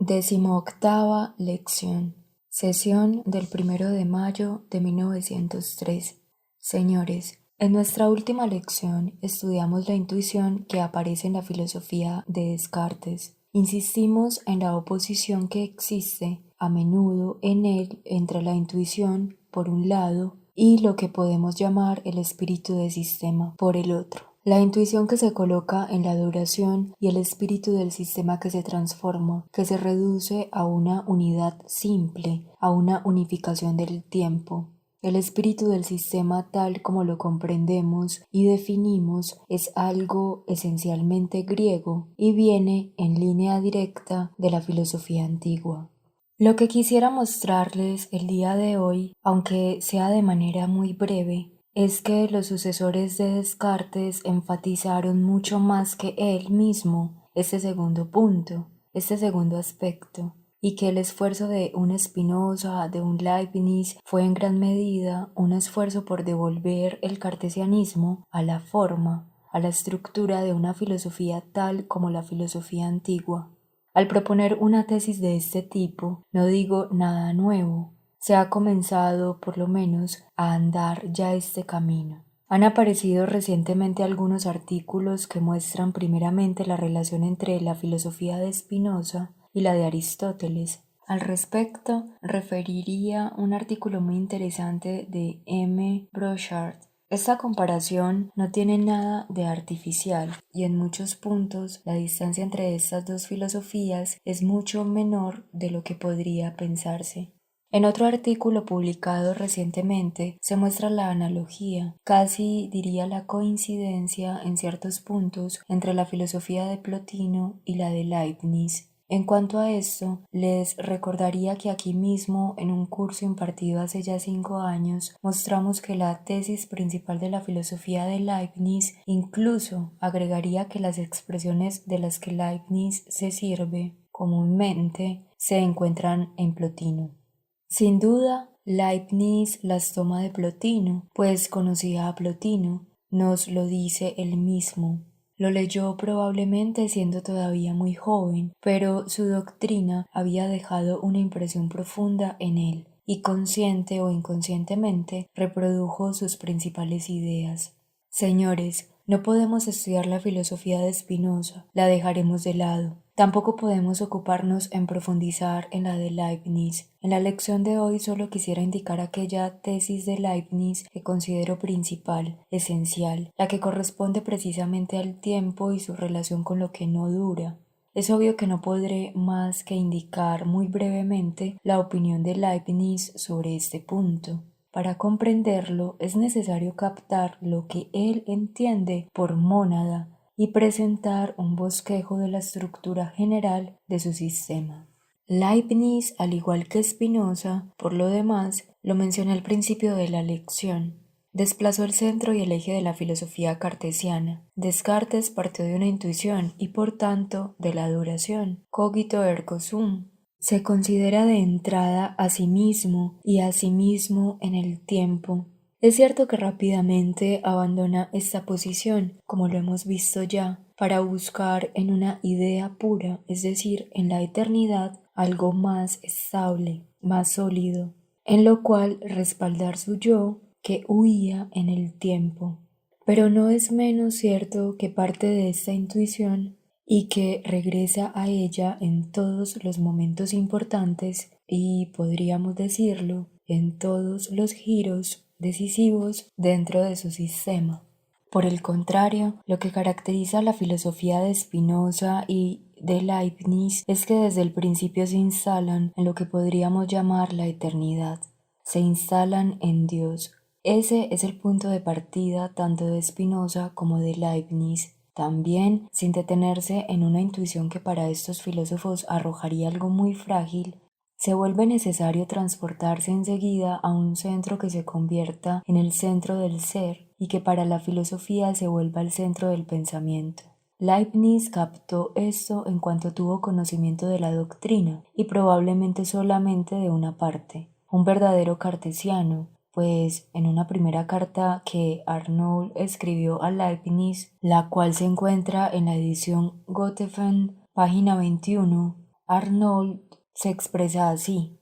18ª lección. Sesión del 1 de mayo de 1903. Señores, en nuestra última lección estudiamos la intuición que aparece en la filosofía de Descartes. Insistimos en la oposición que existe a menudo en él entre la intuición, por un lado, y lo que podemos llamar el espíritu de sistema, por el otro. La intuición que se coloca en la duración y el espíritu del sistema que se transforma, que se reduce a una unidad simple, a una unificación del tiempo. El espíritu del sistema tal como lo comprendemos y definimos es algo esencialmente griego y viene en línea directa de la filosofía antigua. Lo que quisiera mostrarles el día de hoy, aunque sea de manera muy breve, es que los sucesores de Descartes enfatizaron mucho más que él mismo este segundo punto, este segundo aspecto, y que el esfuerzo de un Spinoza, de un Leibniz, fue en gran medida un esfuerzo por devolver el cartesianismo a la forma, a la estructura de una filosofía tal como la filosofía antigua. Al proponer una tesis de este tipo, no digo nada nuevo. Se ha comenzado, por lo menos, a andar ya este camino. Han aparecido recientemente algunos artículos que muestran primeramente la relación entre la filosofía de Spinoza y la de Aristóteles. Al respecto, referiría un artículo muy interesante de M. Brochard. Esta comparación no tiene nada de artificial y en muchos puntos la distancia entre estas dos filosofías es mucho menor de lo que podría pensarse. En otro artículo publicado recientemente se muestra la analogía, casi diría la coincidencia en ciertos puntos entre la filosofía de Plotino y la de Leibniz. En cuanto a esto, les recordaría que aquí mismo, en un curso impartido hace ya 5 años, mostramos que la tesis principal de la filosofía de Leibniz incluso agregaría que las expresiones de las que Leibniz se sirve comúnmente se encuentran en Plotino. Sin duda, Leibniz las toma de Plotino, pues conocía a Plotino, nos lo dice él mismo. Lo leyó probablemente siendo todavía muy joven, pero su doctrina había dejado una impresión profunda en él, y consciente o inconscientemente reprodujo sus principales ideas. Señores, no podemos estudiar la filosofía de Spinoza, la dejaremos de lado. Tampoco podemos ocuparnos en profundizar en la de Leibniz. En la lección de hoy solo quisiera indicar aquella tesis de Leibniz que considero principal, esencial, la que corresponde precisamente al tiempo y su relación con lo que no dura. Es obvio que no podré más que indicar muy brevemente la opinión de Leibniz sobre este punto. Para comprenderlo es necesario captar lo que él entiende por mónada y presentar un bosquejo de la estructura general de su sistema. Leibniz, al igual que Spinoza, por lo demás, lo mencioné al principio de la lección. Desplazó el centro y el eje de la filosofía cartesiana. Descartes partió de una intuición y por tanto de la duración. Cogito ergo sum. Se considera de entrada a sí mismo y a sí mismo en el tiempo. Es cierto que rápidamente abandona esta posición, como lo hemos visto ya, para buscar en una idea pura, es decir, en la eternidad, algo más estable, más sólido, en lo cual respaldar su yo que huía en el tiempo. Pero no es menos cierto que parte de esta intuición y que regresa a ella en todos los momentos importantes y, podríamos decirlo, en todos los giros decisivos dentro de su sistema. Por el contrario, lo que caracteriza la filosofía de Spinoza y de Leibniz es que desde el principio se instalan en lo que podríamos llamar la eternidad. Se instalan en Dios. Ese es el punto de partida tanto de Spinoza como de Leibniz. También, sin detenerse en una intuición que para estos filósofos arrojaría algo muy frágil, se vuelve necesario transportarse enseguida a un centro que se convierta en el centro del ser y que para la filosofía se vuelva el centro del pensamiento. Leibniz captó esto en cuanto tuvo conocimiento de la doctrina y probablemente solamente de una parte. Un verdadero cartesiano, pues en una primera carta que Arnold escribió a Leibniz, la cual se encuentra en la edición Gottefend, página 21, Arnold se expresa así: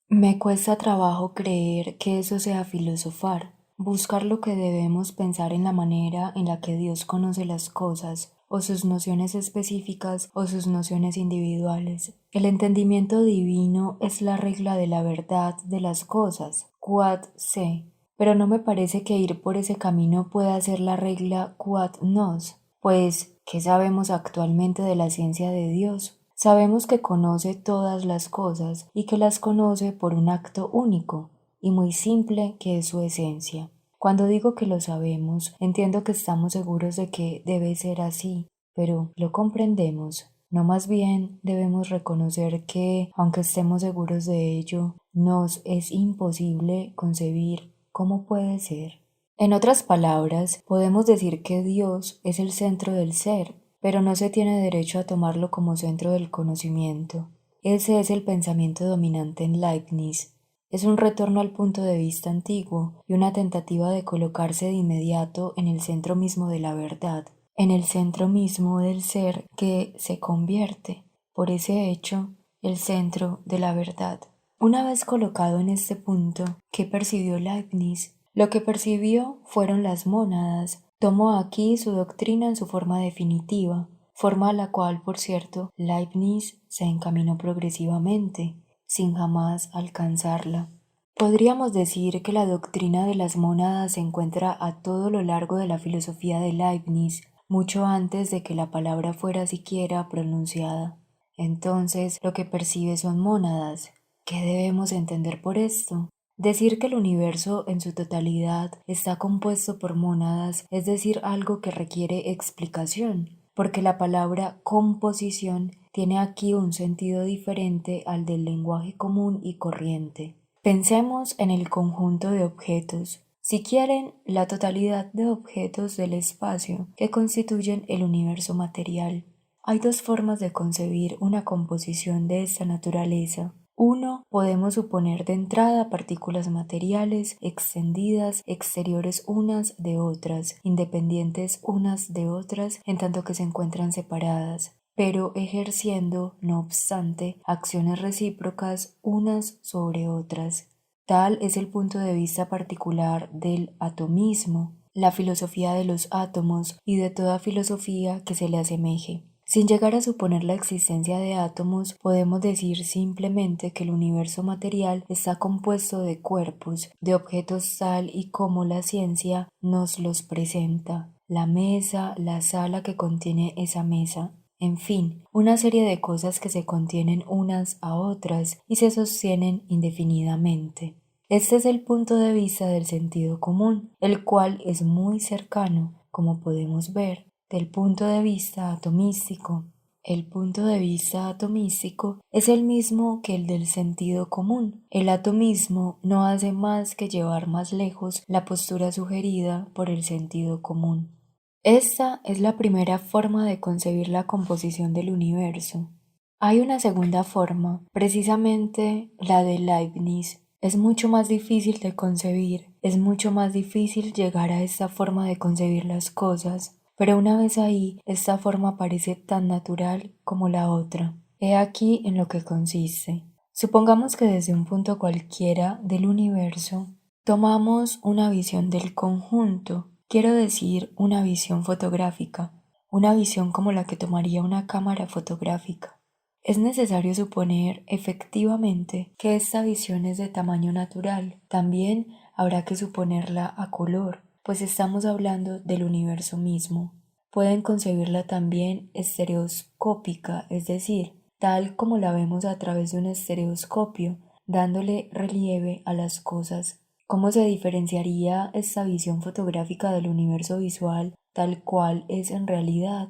me cuesta trabajo creer que eso sea filosofar, buscar lo que debemos pensar en la manera en la que Dios conoce las cosas, o sus nociones específicas o sus nociones individuales. El entendimiento divino es la regla de la verdad de las cosas, quod se, pero no me parece que ir por ese camino pueda ser la regla quod nos, pues, ¿qué sabemos actualmente de la ciencia de Dios? Sabemos que conoce todas las cosas y que las conoce por un acto único y muy simple que es su esencia. Cuando digo que lo sabemos, entiendo que estamos seguros de que debe ser así, pero ¿lo comprendemos? No, más bien debemos reconocer que, aunque estemos seguros de ello, nos es imposible concebir cómo puede ser. En otras palabras, podemos decir que Dios es el centro del ser, pero no se tiene derecho a tomarlo como centro del conocimiento. Ese es el pensamiento dominante en Leibniz. Es un retorno al punto de vista antiguo y una tentativa de colocarse de inmediato en el centro mismo de la verdad, en el centro mismo del ser que se convierte, por ese hecho, el centro de la verdad. Una vez colocado en este punto, ¿qué percibió Leibniz? Lo que percibió fueron las mónadas. Tomó aquí su doctrina en su forma definitiva, forma a la cual, por cierto, Leibniz se encaminó progresivamente, sin jamás alcanzarla. Podríamos decir que la doctrina de las mónadas se encuentra a todo lo largo de la filosofía de Leibniz, mucho antes de que la palabra fuera siquiera pronunciada. Entonces, lo que percibe son mónadas. ¿Qué debemos entender por esto? Decir que el universo en su totalidad está compuesto por mónadas es decir algo que requiere explicación, porque la palabra composición tiene aquí un sentido diferente al del lenguaje común y corriente. Pensemos en el conjunto de objetos, si quieren, la totalidad de objetos del espacio que constituyen el universo material. Hay dos formas de concebir una composición de esta naturaleza. Uno, podemos suponer de entrada partículas materiales extendidas, exteriores unas de otras, independientes unas de otras, en tanto que se encuentran separadas, pero ejerciendo, no obstante, acciones recíprocas unas sobre otras. Tal es el punto de vista particular del atomismo, la filosofía de los átomos y de toda filosofía que se le asemeje. Sin llegar a suponer la existencia de átomos, podemos decir simplemente que el universo material está compuesto de cuerpos, de objetos tal y como la ciencia nos los presenta, la mesa, la sala que contiene esa mesa, en fin, una serie de cosas que se contienen unas a otras y se sostienen indefinidamente. Este es el punto de vista del sentido común, el cual es muy cercano, como podemos ver, del punto de vista atomístico. El punto de vista atomístico es el mismo que el del sentido común. El atomismo no hace más que llevar más lejos la postura sugerida por el sentido común. Esta es la primera forma de concebir la composición del universo. Hay una segunda forma, precisamente la de Leibniz. Es mucho más difícil de concebir, es mucho más difícil llegar a esta forma de concebir las cosas, pero una vez ahí, esta forma parece tan natural como la otra. He aquí en lo que consiste. Supongamos que desde un punto cualquiera del universo tomamos una visión del conjunto, quiero decir una visión fotográfica, una visión como la que tomaría una cámara fotográfica. Es necesario suponer efectivamente que esta visión es de tamaño natural. También habrá que suponerla a color, pues estamos hablando del universo mismo. Pueden concebirla también estereoscópica, es decir, tal como la vemos a través de un estereoscopio, dándole relieve a las cosas. ¿Cómo se diferenciaría esta visión fotográfica del universo visual tal cual es en realidad?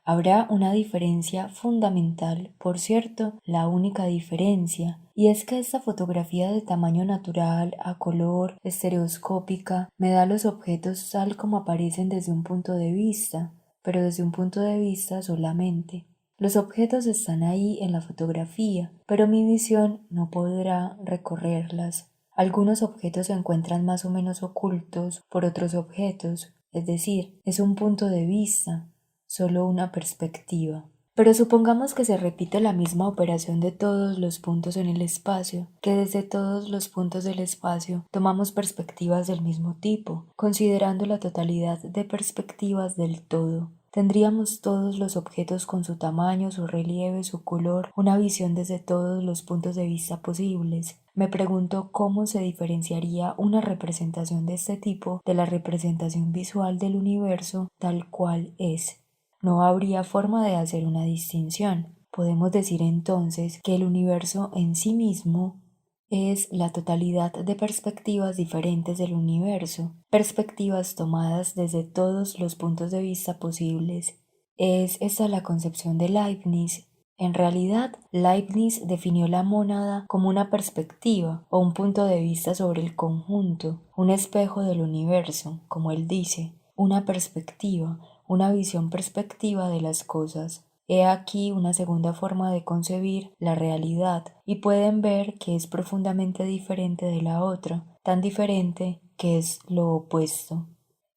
Habrá una diferencia fundamental, por cierto, la única diferencia, y es que esta fotografía de tamaño natural, a color, estereoscópica, me da los objetos tal como aparecen desde un punto de vista, pero desde un punto de vista solamente. Los objetos están ahí en la fotografía, pero mi visión no podrá recorrerlas. Algunos objetos se encuentran más o menos ocultos por otros objetos, es decir, es un punto de vista, solo una perspectiva. Pero supongamos que se repite la misma operación de todos los puntos en el espacio, que desde todos los puntos del espacio tomamos perspectivas del mismo tipo, considerando la totalidad de perspectivas del todo. Tendríamos todos los objetos con su tamaño, su relieve, su color, una visión desde todos los puntos de vista posibles. Me pregunto cómo se diferenciaría una representación de este tipo de la representación visual del universo tal cual es. No habría forma de hacer una distinción. Podemos decir entonces que el universo en sí mismo es la totalidad de perspectivas diferentes del universo, perspectivas tomadas desde todos los puntos de vista posibles. ¿Es esa la concepción de Leibniz? En realidad, Leibniz definió la mónada como una perspectiva o un punto de vista sobre el conjunto, un espejo del universo, como él dice, una perspectiva, una visión perspectiva de las cosas. He aquí una segunda forma de concebir la realidad y pueden ver que es profundamente diferente de la otra, tan diferente que es lo opuesto.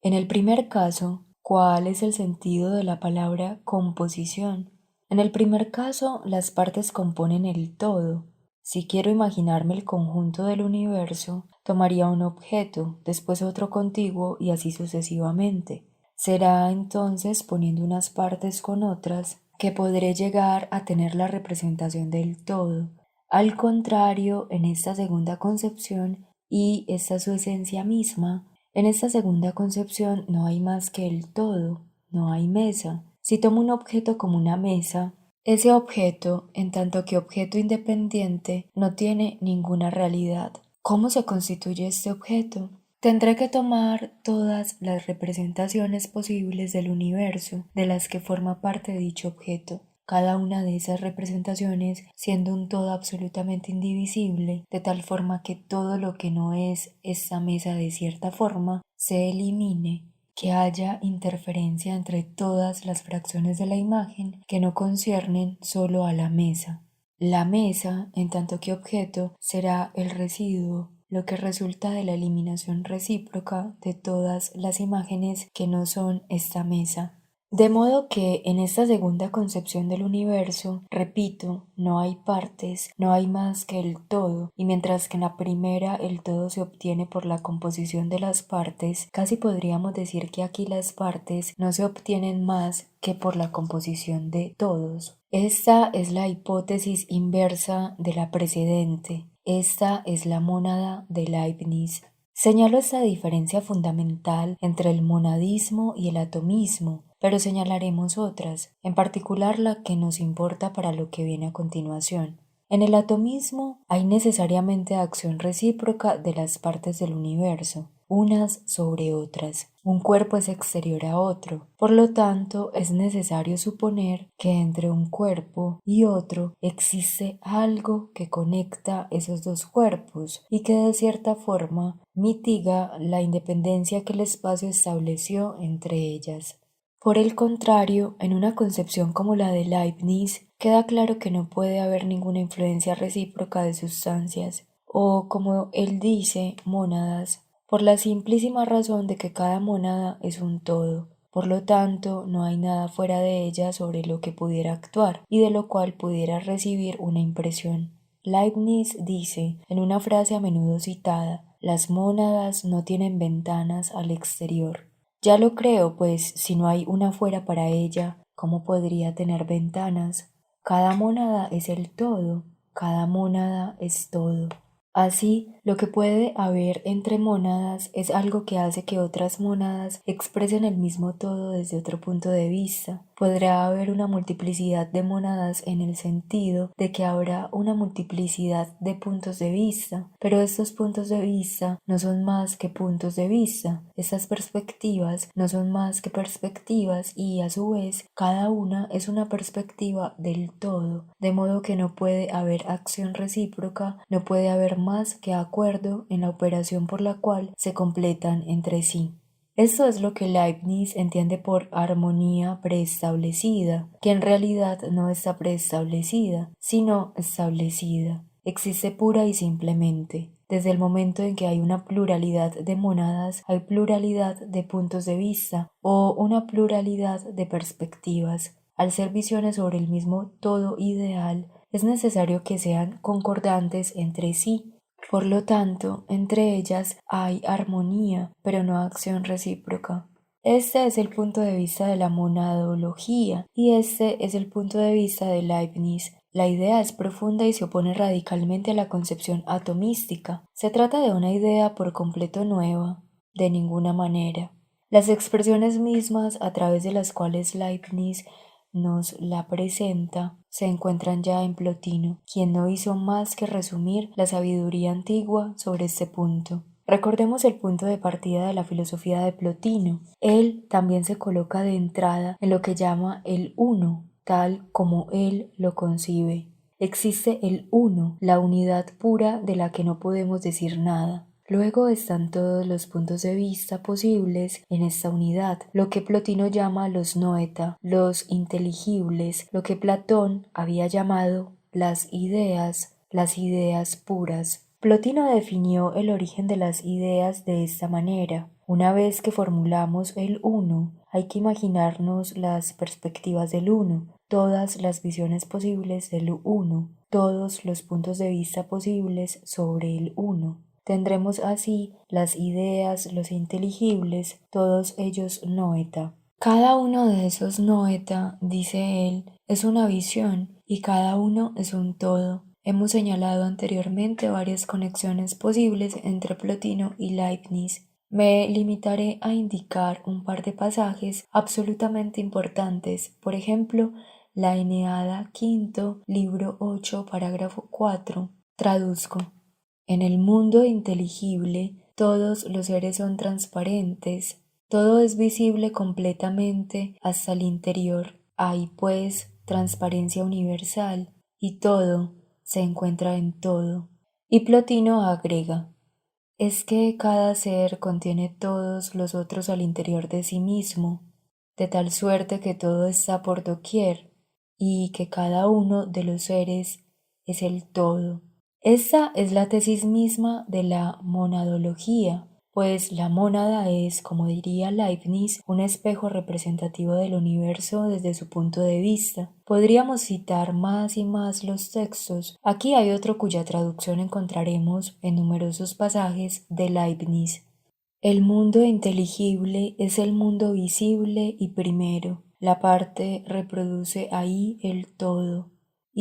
En el primer caso, ¿cuál es el sentido de la palabra composición? En el primer caso, las partes componen el todo. Si quiero imaginarme el conjunto del universo, tomaría un objeto, después otro contiguo y así sucesivamente. Será entonces poniendo unas partes con otras que podré llegar a tener la representación del todo. Al contrario, en esta segunda concepción, y esta es su esencia misma, en esta segunda concepción no hay más que el todo, no hay mesa. Si tomo un objeto como una mesa, ese objeto, en tanto que objeto independiente, no tiene ninguna realidad. ¿Cómo se constituye este objeto? Tendré que tomar todas las representaciones posibles del universo de las que forma parte dicho objeto, cada una de esas representaciones siendo un todo absolutamente indivisible, de tal forma que todo lo que no es esta mesa de cierta forma se elimine, que haya interferencia entre todas las fracciones de la imagen que no conciernen solo a la mesa. La mesa, en tanto que objeto, será el residuo, lo que resulta de la eliminación recíproca de todas las imágenes que no son esta mesa. De modo que en esta segunda concepción del universo, repito, no hay partes, no hay más que el todo, y mientras que en la primera el todo se obtiene por la composición de las partes, casi podríamos decir que aquí las partes no se obtienen más que por la composición de todos. Esta es la hipótesis inversa de la precedente. Esta es la mónada de Leibniz. Señalo esta diferencia fundamental entre el monadismo y el atomismo, pero señalaremos otras, en particular la que nos importa para lo que viene a continuación. En el atomismo hay necesariamente acción recíproca de las partes del universo, unas sobre otras. Un cuerpo es exterior a otro, por lo tanto es necesario suponer que entre un cuerpo y otro existe algo que conecta esos dos cuerpos y que de cierta forma mitiga la independencia que el espacio estableció entre ellas. Por el contrario, en una concepción como la de Leibniz, queda claro que no puede haber ninguna influencia recíproca de sustancias, o como él dice, mónadas, por la simplísima razón de que cada mónada es un todo. Por lo tanto, no hay nada fuera de ella sobre lo que pudiera actuar y de lo cual pudiera recibir una impresión. Leibniz dice, en una frase a menudo citada, las mónadas no tienen ventanas al exterior. Ya lo creo, pues si no hay una fuera para ella, ¿cómo podría tener ventanas? Cada mónada es el todo, cada mónada es todo. Así, lo que puede haber entre mónadas es algo que hace que otras mónadas expresen el mismo todo desde otro punto de vista. Podrá haber una multiplicidad de mónadas en el sentido de que habrá una multiplicidad de puntos de vista, pero estos puntos de vista no son más que puntos de vista. Estas perspectivas no son más que perspectivas y, a su vez, cada una es una perspectiva del todo, de modo que no puede haber acción recíproca, no puede haber más que acuerdo en la operación por la cual se completan entre sí. Esto es lo que Leibniz entiende por armonía preestablecida, que en realidad no está preestablecida, sino establecida. Existe pura y simplemente. Desde el momento en que hay una pluralidad de mónadas, hay pluralidad de puntos de vista o una pluralidad de perspectivas. Al ser visiones sobre el mismo todo ideal, es necesario que sean concordantes entre sí. Por lo tanto, entre ellas hay armonía, pero no acción recíproca. Este es el punto de vista de la monadología y este es el punto de vista de Leibniz. La idea es profunda y se opone radicalmente a la concepción atomística. Se trata de una idea por completo nueva. De ninguna manera. Las expresiones mismas a través de las cuales Leibniz nos la presenta se encuentran ya en Plotino, quien no hizo más que resumir la sabiduría antigua sobre este punto. Recordemos el punto de partida de la filosofía de Plotino. Él también se coloca de entrada en lo que llama el uno, tal como él lo concibe. Existe el uno, la unidad pura de la que no podemos decir nada. Luego están todos los puntos de vista posibles en esta unidad, lo que Plotino llama los noeta, los inteligibles, lo que Platón había llamado las ideas puras. Plotino definió el origen de las ideas de esta manera. Una vez que formulamos el uno, hay que imaginarnos las perspectivas del uno, todas las visiones posibles del uno, todos los puntos de vista posibles sobre el uno. Tendremos así las ideas, los inteligibles, todos ellos noeta. Cada uno de esos noeta, dice él, es una visión y cada uno es un todo. Hemos señalado anteriormente varias conexiones posibles entre Plotino y Leibniz. Me limitaré a indicar un par de pasajes absolutamente importantes, por ejemplo, la Eneada V, libro 8, parágrafo 4. Traduzco. En el mundo inteligible, todos los seres son transparentes, todo es visible completamente hasta el interior. Hay, pues, transparencia universal, y todo se encuentra en todo. Y Plotino agrega, es que cada ser contiene todos los otros al interior de sí mismo, de tal suerte que todo está por doquier, y que cada uno de los seres es el todo. Esta es la tesis misma de la monadología, pues la mónada es, como diría Leibniz, un espejo representativo del universo desde su punto de vista. Podríamos citar más y más los textos. Aquí hay otro cuya traducción encontraremos en numerosos pasajes de Leibniz. El mundo inteligible es el mundo visible y primero. La parte reproduce ahí el todo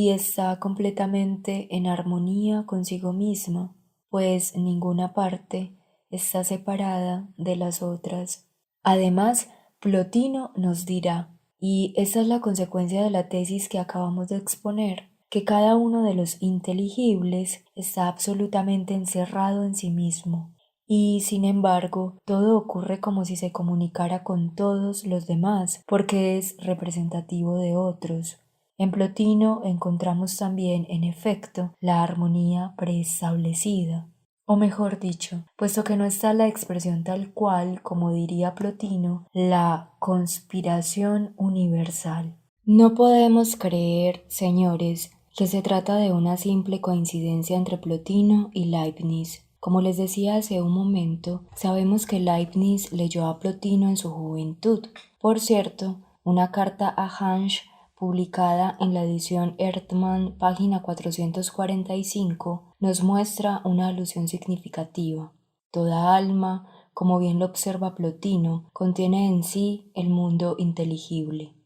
y está completamente en armonía consigo misma, pues ninguna parte está separada de las otras. Además, Plotino nos dirá, y esa es la consecuencia de la tesis que acabamos de exponer, que cada uno de los inteligibles está absolutamente encerrado en sí mismo, y sin embargo todo ocurre como si se comunicara con todos los demás, porque es representativo de otros. En Plotino encontramos también, en efecto, la armonía preestablecida. O mejor dicho, puesto que no está la expresión tal cual, como diría Plotino, la conspiración universal. No podemos creer, señores, que se trata de una simple coincidencia entre Plotino y Leibniz. Como les decía hace un momento, sabemos que Leibniz leyó a Plotino en su juventud. Por cierto, una carta a Hansch publicada en la edición Erdmann, página 445, nos muestra una alusión significativa. Toda alma, como bien lo observa Plotino, contiene en sí el mundo inteligible.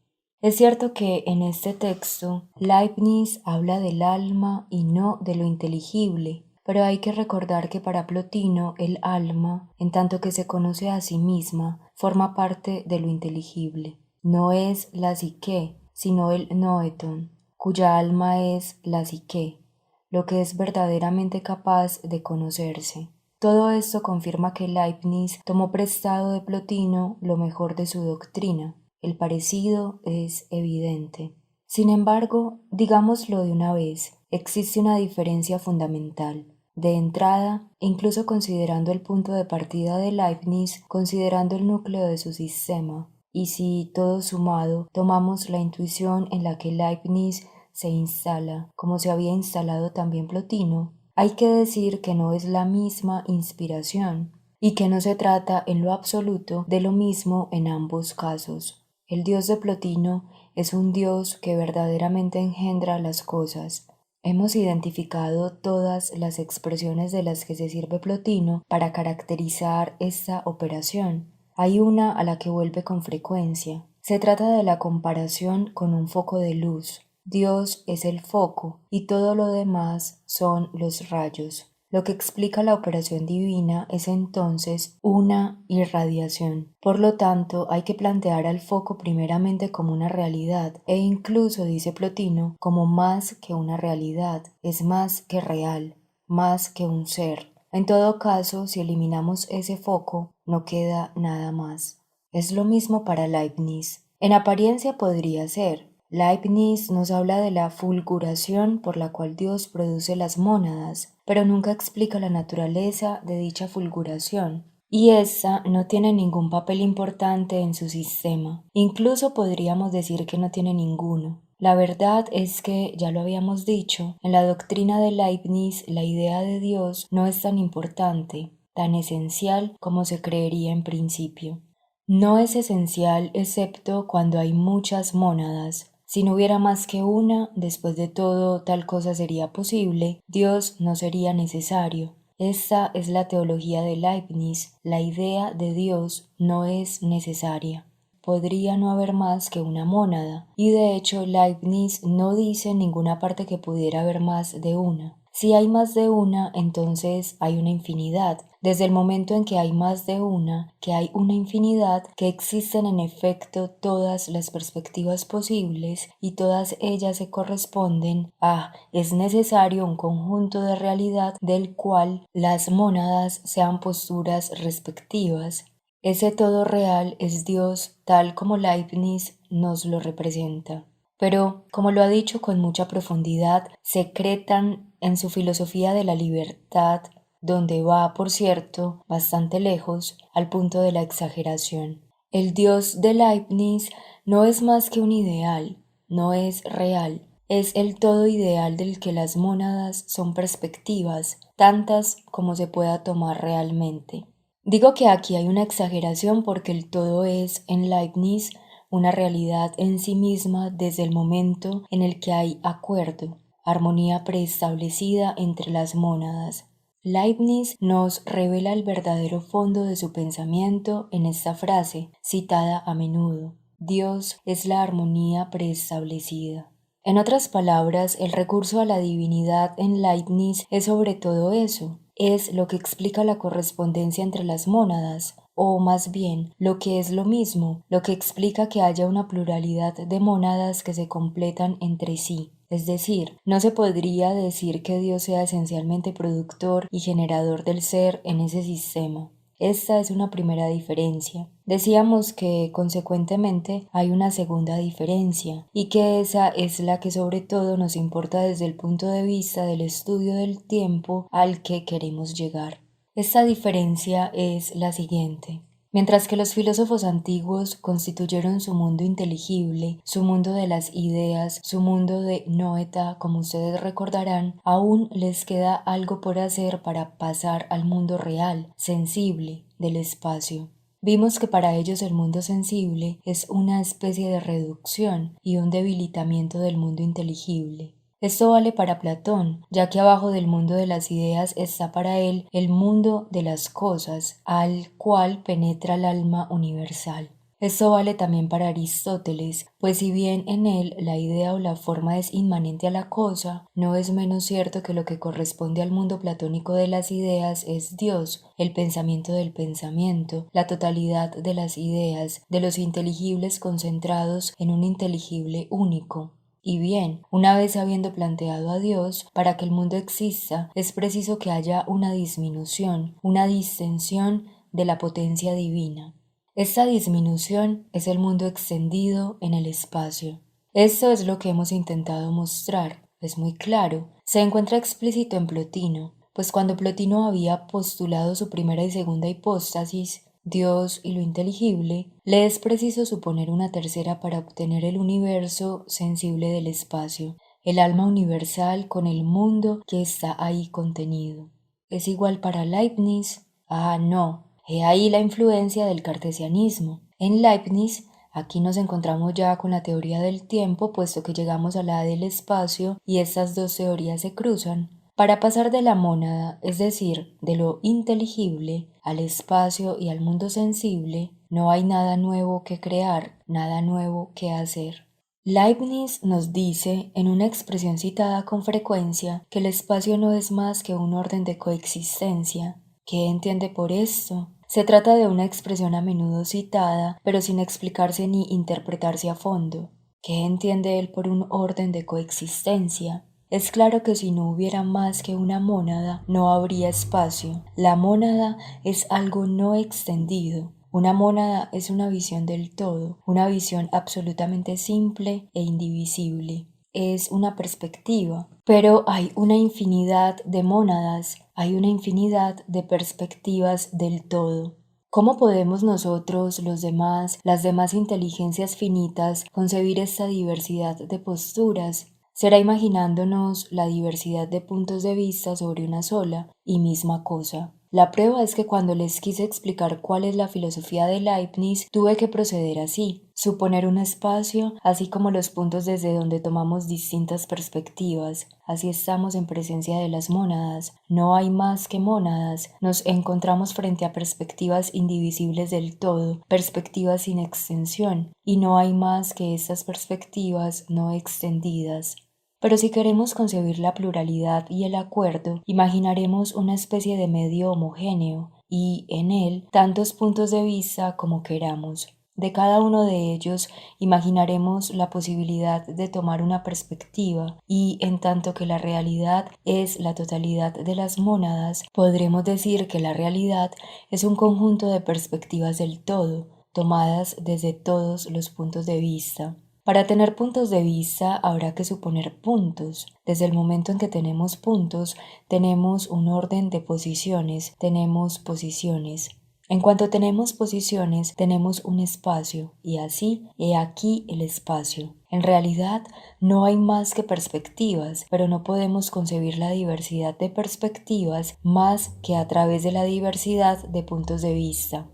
Es cierto que en este texto Leibniz habla del alma y no de lo inteligible, pero hay que recordar que para Plotino el alma, en tanto que se conoce a sí misma, forma parte de lo inteligible. No es la psique, sino el noeton, cuya alma es la psique, lo que es verdaderamente capaz de conocerse. Todo esto confirma que Leibniz tomó prestado de Plotino lo mejor de su doctrina. El parecido es evidente. Sin embargo, digámoslo de una vez, existe una diferencia fundamental. De entrada, incluso considerando el punto de partida de Leibniz, considerando el núcleo de su sistema, y si todo sumado tomamos la intuición en la que Leibniz se instala, como se había instalado también Plotino, hay que decir que no es la misma inspiración y que no se trata en lo absoluto de lo mismo en ambos casos. El Dios de Plotino es un Dios que verdaderamente engendra las cosas. Hemos identificado todas las expresiones de las que se sirve Plotino para caracterizar esta operación. Hay una a la que vuelve con frecuencia. Se trata de la comparación con un foco de luz. Dios es el foco y todo lo demás son los rayos. Lo que explica la operación divina es entonces una irradiación. Por lo tanto, hay que plantear al foco primeramente como una realidad e incluso, dice Plotino, como más que una realidad, es más que real, más que un ser. En todo caso, si eliminamos ese foco, no queda nada más. Es lo mismo para Leibniz. En apariencia podría ser. Leibniz nos habla de la fulguración por la cual Dios produce las mónadas, pero nunca explica la naturaleza de dicha fulguración. Y esa no tiene ningún papel importante en su sistema. Incluso podríamos decir que no tiene ninguno. La verdad es que, ya lo habíamos dicho, en la doctrina de Leibniz la idea de Dios no es tan importante, tan esencial como se creería en principio. No es esencial excepto cuando hay muchas mónadas. Si no hubiera más que una, después de todo tal cosa sería posible, Dios no sería necesario. Esta es la teología de Leibniz, la idea de Dios no es necesaria. Podría no haber más que una mónada, y de hecho Leibniz no dice en ninguna parte que pudiera haber más de una. Si hay más de una, entonces hay una infinidad. Desde el momento en que hay más de una, que hay una infinidad, que existen en efecto todas las perspectivas posibles y todas ellas se corresponden a es necesario un conjunto de realidad del cual las mónadas sean posturas respectivas. Ese todo real es Dios tal como Leibniz nos lo representa. Pero, como lo ha dicho con mucha profundidad, secretan en su filosofía de la libertad, donde va, por cierto, bastante lejos, al punto de la exageración. El Dios de Leibniz no es más que un ideal, no es real, es el todo ideal del que las mónadas son perspectivas, tantas como se pueda tomar realmente. Digo que aquí hay una exageración porque el todo es, en Leibniz, una realidad en sí misma desde el momento en el que hay acuerdo, armonía preestablecida entre las mónadas. Leibniz nos revela el verdadero fondo de su pensamiento en esta frase, citada a menudo. Dios es la armonía preestablecida. En otras palabras, el recurso a la divinidad en Leibniz es sobre todo eso, es lo que explica la correspondencia entre las mónadas, o más bien, lo que es lo mismo, lo que explica que haya una pluralidad de mónadas que se completan entre sí. Es decir, no se podría decir que Dios sea esencialmente productor y generador del ser en ese sistema. Esta es una primera diferencia. Decíamos que, consecuentemente, hay una segunda diferencia, y que esa es la que sobre todo nos importa desde el punto de vista del estudio del tiempo al que queremos llegar. Esta diferencia es la siguiente. Mientras que los filósofos antiguos constituyeron su mundo inteligible, su mundo de las ideas, su mundo de noeta, como ustedes recordarán, aún les queda algo por hacer para pasar al mundo real, sensible, del espacio. Vimos que para ellos el mundo sensible es una especie de reducción y un debilitamiento del mundo inteligible. Esto vale para Platón, ya que abajo del mundo de las ideas está para él el mundo de las cosas, al cual penetra el alma universal. Esto vale también para Aristóteles, pues si bien en él la idea o la forma es inmanente a la cosa, no es menos cierto que lo que corresponde al mundo platónico de las ideas es Dios, el pensamiento del pensamiento, la totalidad de las ideas, de los inteligibles concentrados en un inteligible único. Y bien, una vez habiendo planteado a Dios, para que el mundo exista es preciso que haya una disminución, una distensión de la potencia divina. Esta disminución es el mundo extendido en el espacio. Esto es lo que hemos intentado mostrar. Es muy claro. Se encuentra explícito en Plotino, pues cuando Plotino había postulado su primera y segunda hipóstasis, Dios y lo inteligible, le es preciso suponer una tercera para obtener el universo sensible del espacio, el alma universal con el mundo que está ahí contenido. ¿Es igual para Leibniz? Ah, no. He ahí la influencia del cartesianismo. En Leibniz Aquí nos encontramos ya con la teoría del tiempo, puesto que llegamos a la del espacio y estas dos teorías se cruzan. Para pasar de la mónada, es decir, de lo inteligible, al espacio y al mundo sensible, no hay nada nuevo que crear, nada nuevo que hacer. Leibniz nos dice, en una expresión citada con frecuencia, que el espacio no es más que un orden de coexistencia. ¿Qué entiende por esto? Se trata de una expresión a menudo citada, pero sin explicarse ni interpretarse a fondo. ¿Qué entiende él por un orden de coexistencia? Es claro que si no hubiera más que una mónada, no habría espacio. La mónada es algo no extendido. Una mónada es una visión del todo, una visión absolutamente simple e indivisible. Es una perspectiva, pero hay una infinidad de mónadas, hay una infinidad de perspectivas del todo. ¿Cómo podemos nosotros, los demás, las demás inteligencias finitas, concebir esta diversidad de posturas? Será imaginándonos la diversidad de puntos de vista sobre una sola y misma cosa. La prueba es que cuando les quise explicar cuál es la filosofía de Leibniz, tuve que proceder así, suponer un espacio, así como los puntos desde donde tomamos distintas perspectivas. Así estamos en presencia de las mónadas. No hay más que mónadas. Nos encontramos frente a perspectivas indivisibles del todo, perspectivas sin extensión, y no hay más que estas perspectivas no extendidas. Pero si queremos concebir la pluralidad y el acuerdo, imaginaremos una especie de medio homogéneo y, en él, tantos puntos de vista como queramos. De cada uno de ellos imaginaremos la posibilidad de tomar una perspectiva y, en tanto que la realidad es la totalidad de las mónadas, podremos decir que la realidad es un conjunto de perspectivas del todo, tomadas desde todos los puntos de vista. Para tener puntos de vista habrá que suponer puntos. Desde el momento en que tenemos puntos, tenemos un orden de posiciones, tenemos posiciones. En cuanto tenemos posiciones, tenemos un espacio, y así, he aquí el espacio. En realidad, no hay más que perspectivas, pero no podemos concebir la diversidad de perspectivas más que a través de la diversidad de puntos de vista.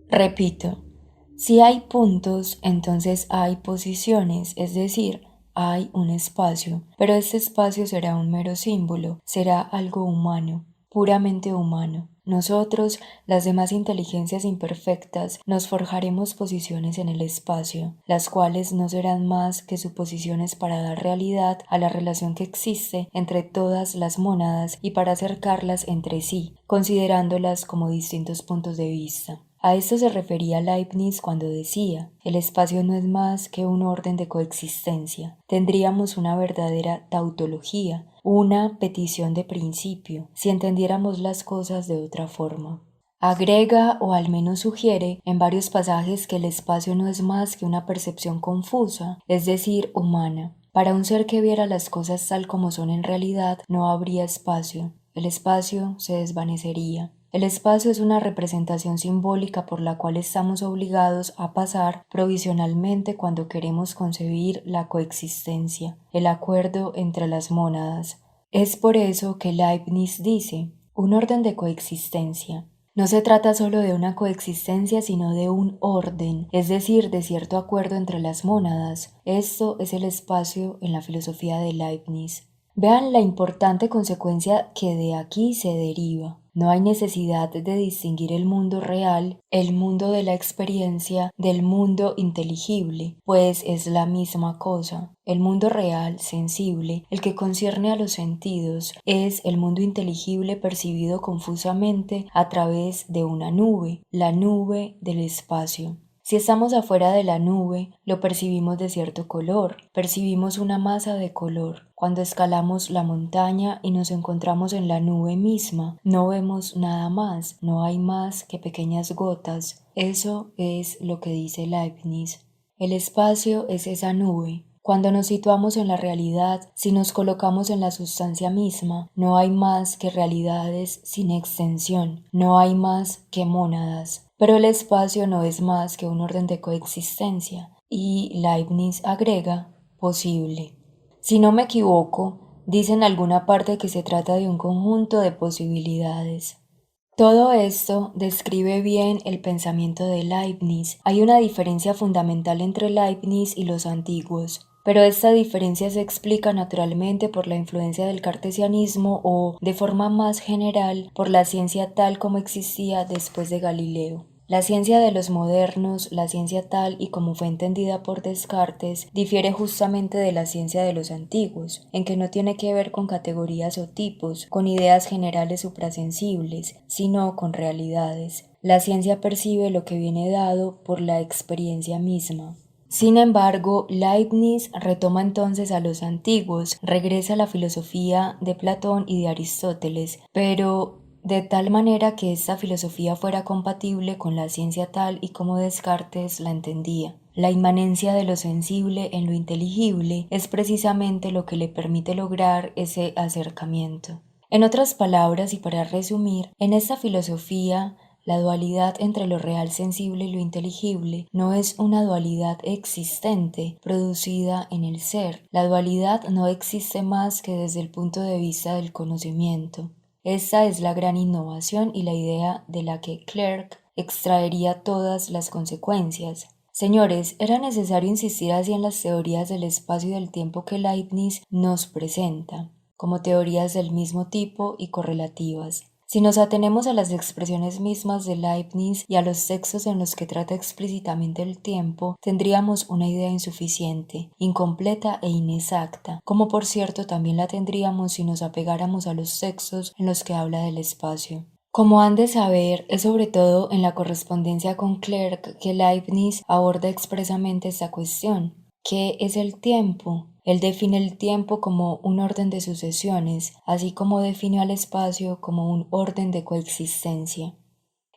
Repito. Si hay puntos, entonces hay posiciones, es decir, hay un espacio, pero este espacio será un mero símbolo, será algo humano, puramente humano. Nosotros, las demás inteligencias imperfectas, nos forjaremos posiciones en el espacio, las cuales no serán más que suposiciones para dar realidad a la relación que existe entre todas las mónadas y para acercarlas entre sí, considerándolas como distintos puntos de vista. A esto se refería Leibniz cuando decía, el espacio no es más que un orden de coexistencia. Tendríamos una verdadera tautología, una petición de principio, si entendiéramos las cosas de otra forma. Agrega o al menos sugiere en varios pasajes que el espacio no es más que una percepción confusa, es decir, humana. Para un ser que viera las cosas tal como son en realidad, no habría espacio. El espacio se desvanecería. El espacio es una representación simbólica por la cual estamos obligados a pasar provisionalmente cuando queremos concebir la coexistencia, el acuerdo entre las mónadas. Es por eso que Leibniz dice, un orden de coexistencia. No se trata solo de una coexistencia, sino de un orden, es decir, de cierto acuerdo entre las mónadas. Esto es el espacio en la filosofía de Leibniz. Vean la importante consecuencia que de aquí se deriva. No hay necesidad de distinguir el mundo real, el mundo de la experiencia, del mundo inteligible, pues es la misma cosa. El mundo real, sensible, el que concierne a los sentidos, es el mundo inteligible percibido confusamente a través de una nube, la nube del espacio. Si estamos afuera de la nube, lo percibimos de cierto color, percibimos una masa de color. Cuando escalamos la montaña y nos encontramos en la nube misma, no vemos nada más, no hay más que pequeñas gotas. Eso es lo que dice Leibniz. El espacio es esa nube. Cuando nos situamos en la realidad, si nos colocamos en la sustancia misma, no hay más que realidades sin extensión, no hay más que mónadas. Pero el espacio no es más que un orden de coexistencia, y Leibniz agrega posible. Si no me equivoco, dice en alguna parte que se trata de un conjunto de posibilidades. Todo esto describe bien el pensamiento de Leibniz. Hay una diferencia fundamental entre Leibniz y los antiguos, pero esta diferencia se explica naturalmente por la influencia del cartesianismo o, de forma más general, por la ciencia tal como existía después de Galileo. La ciencia de los modernos, la ciencia tal y como fue entendida por Descartes, difiere justamente de la ciencia de los antiguos, en que no tiene que ver con categorías o tipos, con ideas generales suprasensibles, sino con realidades. La ciencia percibe lo que viene dado por la experiencia misma. Sin embargo, Leibniz retoma entonces a los antiguos, regresa a la filosofía de Platón y de Aristóteles, pero de tal manera que esta filosofía fuera compatible con la ciencia tal y como Descartes la entendía. La inmanencia de lo sensible en lo inteligible es precisamente lo que le permite lograr ese acercamiento. En otras palabras, y para resumir, en esta filosofía la dualidad entre lo real sensible y lo inteligible no es una dualidad existente, producida en el ser. La dualidad no existe más que desde el punto de vista del conocimiento. Esta es la gran innovación y la idea de la que Clerk extraería todas las consecuencias. Señores, era necesario insistir así en las teorías del espacio y del tiempo que Leibniz nos presenta, como teorías del mismo tipo y correlativas. Si nos atenemos a las expresiones mismas de Leibniz y a los textos en los que trata explícitamente el tiempo, tendríamos una idea insuficiente, incompleta e inexacta, como por cierto también la tendríamos si nos apegáramos a los textos en los que habla del espacio. Como han de saber, es sobre todo en la correspondencia con Clerk que Leibniz aborda expresamente esta cuestión. ¿Qué es el tiempo? Él define el tiempo como un orden de sucesiones, así como definió al espacio como un orden de coexistencia.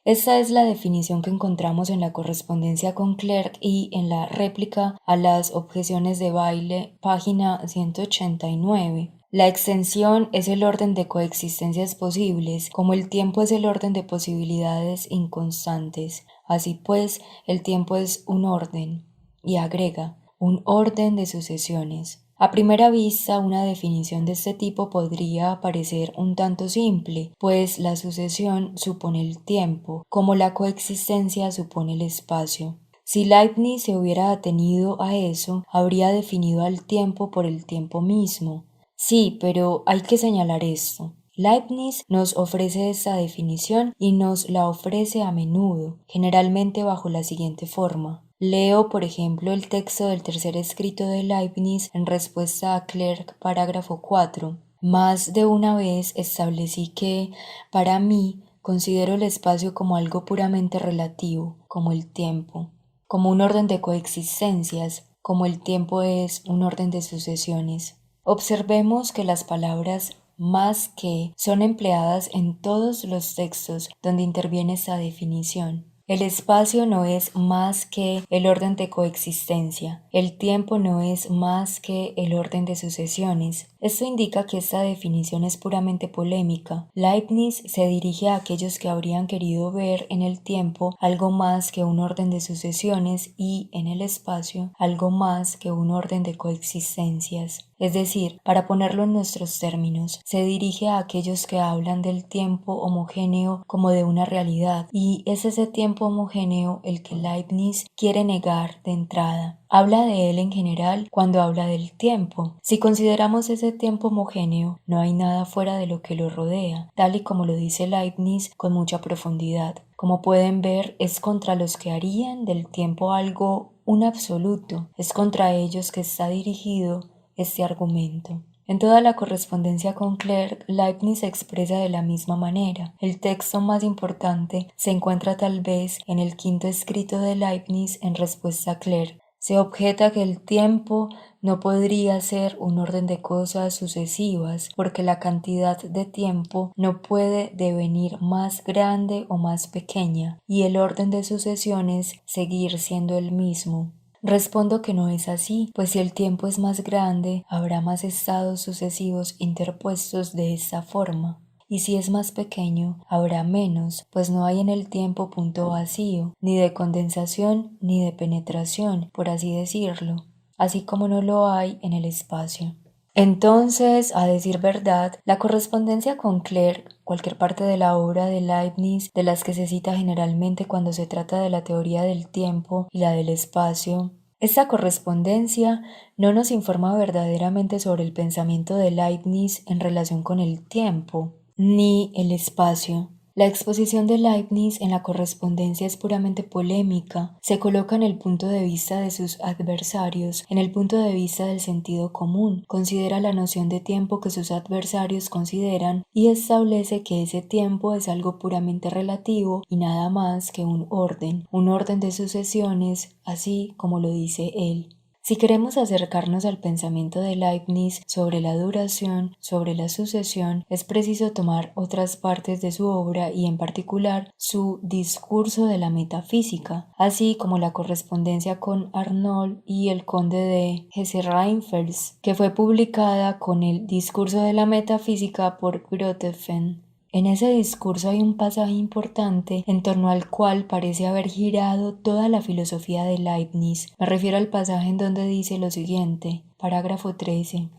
Esta es la definición que encontramos en la correspondencia con Clerk y en la réplica a las objeciones de Bayle, página 189. La extensión es el orden de coexistencias posibles, como el tiempo es el orden de posibilidades inconstantes. Así pues, el tiempo es un orden. Y agrega, un orden de sucesiones. A primera vista, una definición de este tipo podría parecer un tanto simple, pues la sucesión supone el tiempo, como la coexistencia supone el espacio. Si Leibniz se hubiera atenido a eso, habría definido al tiempo por el tiempo mismo. Sí, pero hay que señalar esto. Leibniz nos ofrece esta definición y nos la ofrece a menudo, generalmente bajo la siguiente forma. Leo, por ejemplo, el texto del tercer escrito de Leibniz en respuesta a Clerk, parágrafo 4. Más de una vez establecí que, para mí, considero el espacio como algo puramente relativo, como el tiempo, como un orden de coexistencias, como el tiempo es un orden de sucesiones. Observemos que las palabras más que son empleadas en todos los textos donde interviene esta definición. El espacio no es más que el orden de coexistencia. El tiempo no es más que el orden de sucesiones. Esto indica que esta definición es puramente polémica. Leibniz se dirige a aquellos que habrían querido ver en el tiempo algo más que un orden de sucesiones y en el espacio algo más que un orden de coexistencias. Es decir, para ponerlo en nuestros términos, se dirige a aquellos que hablan del tiempo homogéneo como de una realidad, y es ese tiempo homogéneo el que Leibniz quiere negar de entrada. Habla de él en general cuando habla del tiempo. Si consideramos ese tiempo homogéneo, no hay nada fuera de lo que lo rodea, tal y como lo dice Leibniz con mucha profundidad. Como pueden ver, es contra los que harían del tiempo algo un absoluto, es contra ellos que está dirigido este argumento. En toda la correspondencia con Clerk, Leibniz se expresa de la misma manera. El texto más importante se encuentra tal vez en el quinto escrito de Leibniz en respuesta a Clerk. Se objeta que el tiempo no podría ser un orden de cosas sucesivas, porque la cantidad de tiempo no puede devenir más grande o más pequeña, y el orden de sucesiones seguir siendo el mismo. Respondo que no es así, pues si el tiempo es más grande, habrá más estados sucesivos interpuestos de esta forma. Y si es más pequeño, habrá menos, pues no hay en el tiempo punto vacío, ni de condensación ni de penetración, por así decirlo, así como no lo hay en el espacio. Entonces, a decir verdad, la correspondencia con Clerk, cualquier parte de la obra de Leibniz, de las que se cita generalmente cuando se trata de la teoría del tiempo y la del espacio, esta correspondencia no nos informa verdaderamente sobre el pensamiento de Leibniz en relación con el tiempo, ni el espacio. La exposición de Leibniz en la correspondencia es puramente polémica, se coloca en el punto de vista de sus adversarios, en el punto de vista del sentido común, considera la noción de tiempo que sus adversarios consideran y establece que ese tiempo es algo puramente relativo y nada más que un orden de sucesiones, así como lo dice él. Si queremos acercarnos al pensamiento de Leibniz sobre la duración, sobre la sucesión, es preciso tomar otras partes de su obra y en particular su discurso de la metafísica, así como la correspondencia con Arnold y el conde de Hesse-Rheinfels, que fue publicada con el discurso de la metafísica por Grotefend. En ese discurso hay un pasaje importante en torno al cual parece haber girado toda la filosofía de Leibniz. Me refiero al pasaje en donde dice lo siguiente, parágrafo 13.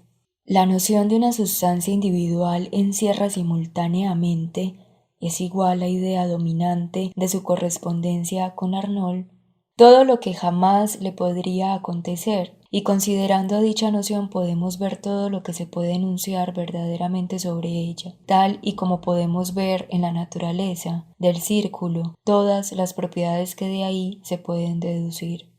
La noción de una sustancia individual encierra simultáneamente, es igual a la idea dominante de su correspondencia con Arnold, todo lo que jamás le podría acontecer, y considerando dicha noción podemos ver todo lo que se puede enunciar verdaderamente sobre ella, tal y como podemos ver en la naturaleza del círculo todas las propiedades que de ahí se pueden deducir.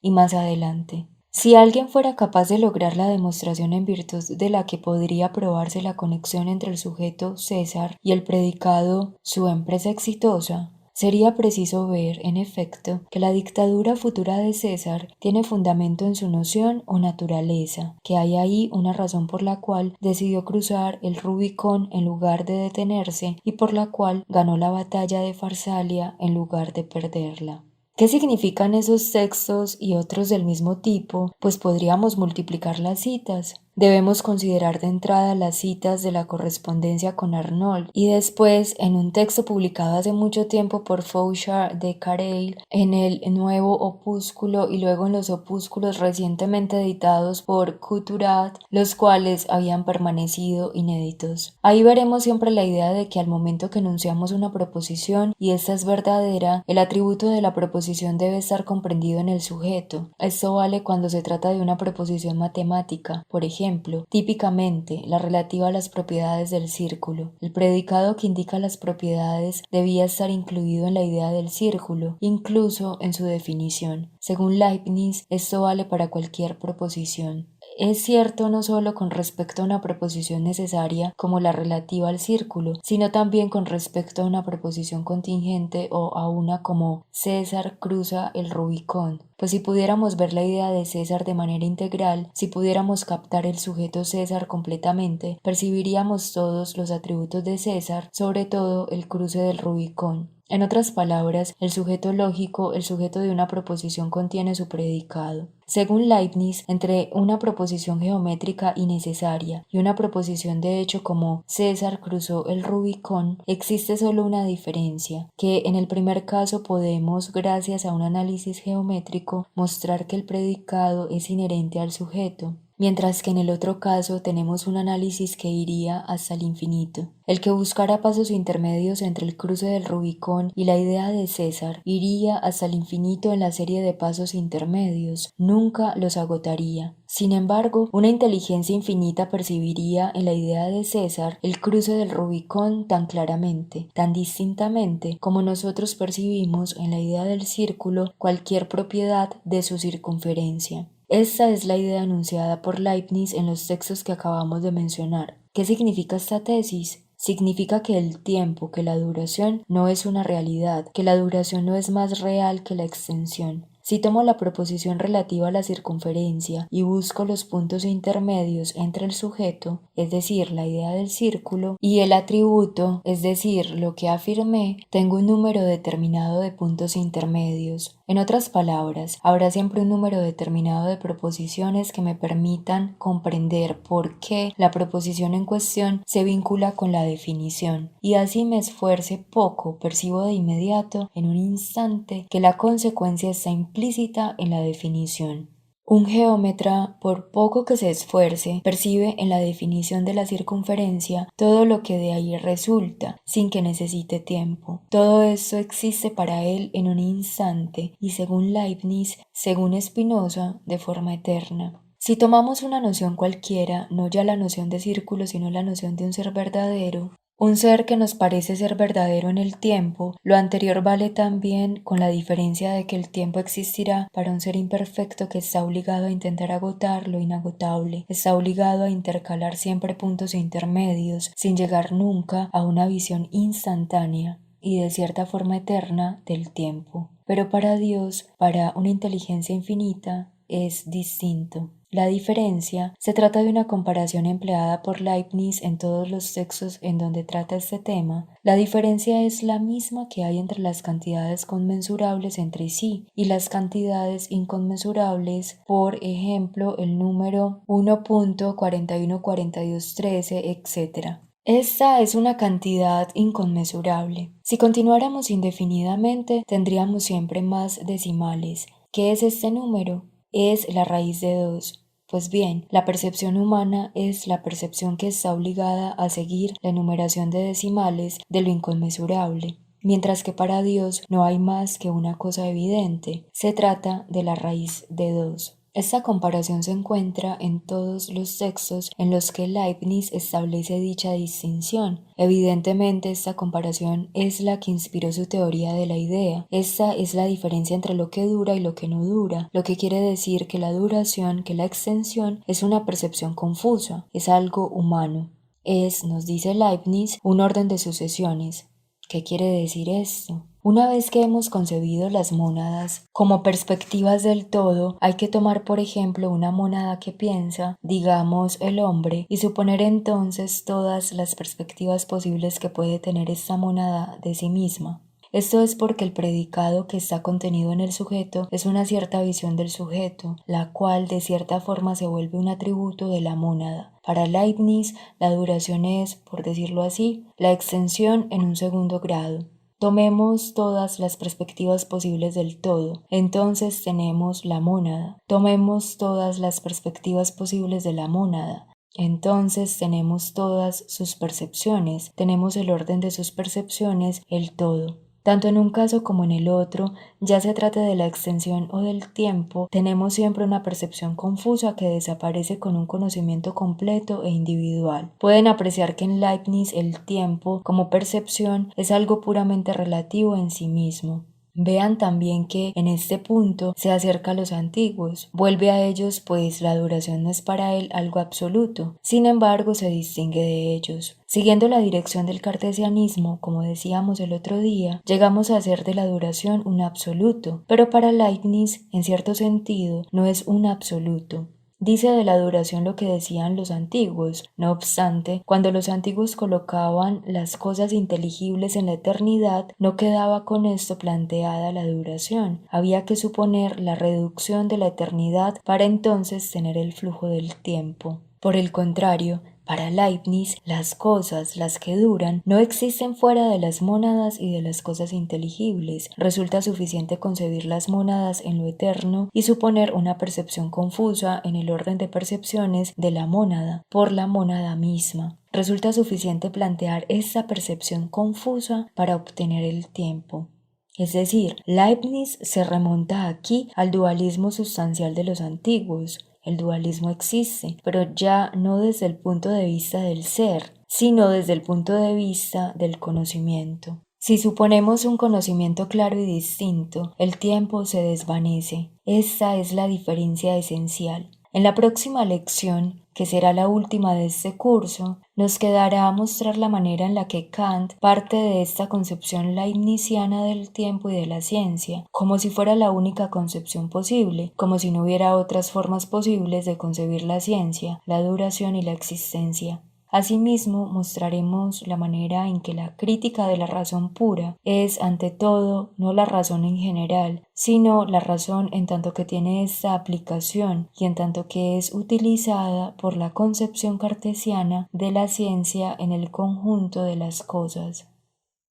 Y más adelante, si alguien fuera capaz de lograr la demostración en virtud de la que podría probarse la conexión entre el sujeto César y el predicado su empresa exitosa, sería preciso ver, en efecto, que la dictadura futura de César tiene fundamento en su noción o naturaleza, que hay ahí una razón por la cual decidió cruzar el Rubicón en lugar de detenerse y por la cual ganó la batalla de Farsalia en lugar de perderla. ¿Qué significan esos textos y otros del mismo tipo? Pues podríamos multiplicar las citas. Debemos considerar de entrada las citas de la correspondencia con Arnold y después, en un texto publicado hace mucho tiempo por Fouchard de Careil en el Nuevo Opúsculo y luego en los opúsculos recientemente editados por Couturat, los cuales habían permanecido inéditos. Ahí veremos siempre la idea de que al momento que enunciamos una proposición y esta es verdadera, el atributo de la proposición debe estar comprendido en el sujeto. Esto vale cuando se trata de una proposición matemática, por ejemplo, típicamente la relativa a las propiedades del círculo. El predicado que indica las propiedades debía estar incluido en la idea del círculo, incluso en su definición. Según Leibniz, esto vale para cualquier proposición. Es cierto no solo con respecto a una proposición necesaria como la relativa al círculo, sino también con respecto a una proposición contingente o a una como César cruza el Rubicón. Pues si pudiéramos ver la idea de César de manera integral, si pudiéramos captar el sujeto César completamente, percibiríamos todos los atributos de César, sobre todo el cruce del Rubicón. En otras palabras, el sujeto lógico, el sujeto de una proposición contiene su predicado. Según Leibniz, entre una proposición geométrica innecesaria y una proposición de hecho como César cruzó el Rubicón, existe solo una diferencia, que en el primer caso podemos, gracias a un análisis geométrico, mostrar que el predicado es inherente al sujeto, mientras que en el otro caso tenemos un análisis que iría hasta el infinito. El que buscara pasos intermedios entre el cruce del Rubicón y la idea de César iría hasta el infinito en la serie de pasos intermedios, nunca los agotaría. Sin embargo, una inteligencia infinita percibiría en la idea de César el cruce del Rubicón tan claramente, tan distintamente, como nosotros percibimos en la idea del círculo cualquier propiedad de su circunferencia. Esta es la idea anunciada por Leibniz en los textos que acabamos de mencionar. ¿Qué significa esta tesis? Significa que el tiempo, que la duración no es una realidad, que la duración no es más real que la extensión. Si tomo la proposición relativa a la circunferencia y busco los puntos intermedios entre el sujeto, es decir, la idea del círculo, y el atributo, es decir, lo que afirmé, tengo un número determinado de puntos intermedios. En otras palabras, habrá siempre un número determinado de proposiciones que me permitan comprender por qué la proposición en cuestión se vincula con la definición, y así me esfuerce poco, percibo de inmediato, en un instante, que la consecuencia está implícita en la definición. Un geómetra, por poco que se esfuerce, percibe en la definición de la circunferencia todo lo que de ahí resulta, sin que necesite tiempo. Todo esto existe para él en un instante y, según Leibniz, según Spinoza, de forma eterna. Si tomamos una noción cualquiera, no ya la noción de círculo, sino la noción de un ser verdadero, un ser que nos parece ser verdadero en el tiempo, lo anterior vale también con la diferencia de que el tiempo existirá para un ser imperfecto que está obligado a intentar agotar lo inagotable, está obligado a intercalar siempre puntos intermedios, sin llegar nunca a una visión instantánea y de cierta forma eterna del tiempo. Pero para Dios, para una inteligencia infinita, es distinto. La diferencia se trata de una comparación empleada por Leibniz en todos los textos en donde trata este tema. La diferencia es la misma que hay entre las cantidades conmensurables entre sí y las cantidades inconmensurables, por ejemplo, el número 1.414213, etc. Esta es una cantidad inconmensurable. Si continuáramos indefinidamente, tendríamos siempre más decimales. ¿Qué es este número? Es la raíz de 2. Pues bien, la percepción humana es la percepción que está obligada a seguir la enumeración de decimales de lo inconmensurable, mientras que para Dios no hay más que una cosa evidente, se trata de la raíz de 2. Esta comparación se encuentra en todos los textos en los que Leibniz establece dicha distinción. Evidentemente, esta comparación es la que inspiró su teoría de la idea. Esta es la diferencia entre lo que dura y lo que no dura, lo que quiere decir que la duración, que la extensión, es una percepción confusa, es algo humano. Es, nos dice Leibniz, un orden de sucesiones. ¿Qué quiere decir esto? Una vez que hemos concebido las mónadas como perspectivas del todo, hay que tomar por ejemplo una mónada que piensa, digamos el hombre, y suponer entonces todas las perspectivas posibles que puede tener esta mónada de sí misma. Esto es porque el predicado que está contenido en el sujeto es una cierta visión del sujeto, la cual de cierta forma se vuelve un atributo de la mónada. Para Leibniz, la duración es, por decirlo así, la extensión en un segundo grado. Tomemos todas las perspectivas posibles del todo, entonces tenemos la mónada. Tomemos todas las perspectivas posibles de la mónada. Entonces tenemos todas sus percepciones, tenemos el orden de sus percepciones, el todo. Tanto en un caso como en el otro, ya se trate de la extensión o del tiempo, tenemos siempre una percepción confusa que desaparece con un conocimiento completo e individual. Pueden apreciar que en Leibniz el tiempo, como percepción, es algo puramente relativo en sí mismo. Vean también que en este punto se acerca a los antiguos, vuelve a ellos pues la duración no es para él algo absoluto, sin embargo se distingue de ellos. Siguiendo la dirección del cartesianismo, como decíamos el otro día, llegamos a hacer de la duración un absoluto, pero para Leibniz, en cierto sentido, no es un absoluto. Dice de la duración lo que decían los antiguos. No obstante, cuando los antiguos colocaban las cosas inteligibles en la eternidad, no quedaba con esto planteada la duración. Había que suponer la reducción de la eternidad para entonces tener el flujo del tiempo. Por el contrario, para Leibniz, las cosas, las que duran, no existen fuera de las mónadas y de las cosas inteligibles. Resulta suficiente concebir las mónadas en lo eterno y suponer una percepción confusa en el orden de percepciones de la mónada, por la mónada misma. Resulta suficiente plantear esta percepción confusa para obtener el tiempo. Es decir, Leibniz se remonta aquí al dualismo sustancial de los antiguos. El dualismo existe, pero ya no desde el punto de vista del ser, sino desde el punto de vista del conocimiento. Si suponemos un conocimiento claro y distinto, el tiempo se desvanece. Esta es la diferencia esencial. En la próxima lección, que será la última de este curso, nos quedará mostrar la manera en la que Kant parte de esta concepción leibniziana del tiempo y de la ciencia, como si fuera la única concepción posible, como si no hubiera otras formas posibles de concebir la ciencia, la duración y la existencia. Asimismo, mostraremos la manera en que la crítica de la razón pura es, ante todo, no la razón en general, sino la razón en tanto que tiene esta aplicación y en tanto que es utilizada por la concepción cartesiana de la ciencia en el conjunto de las cosas.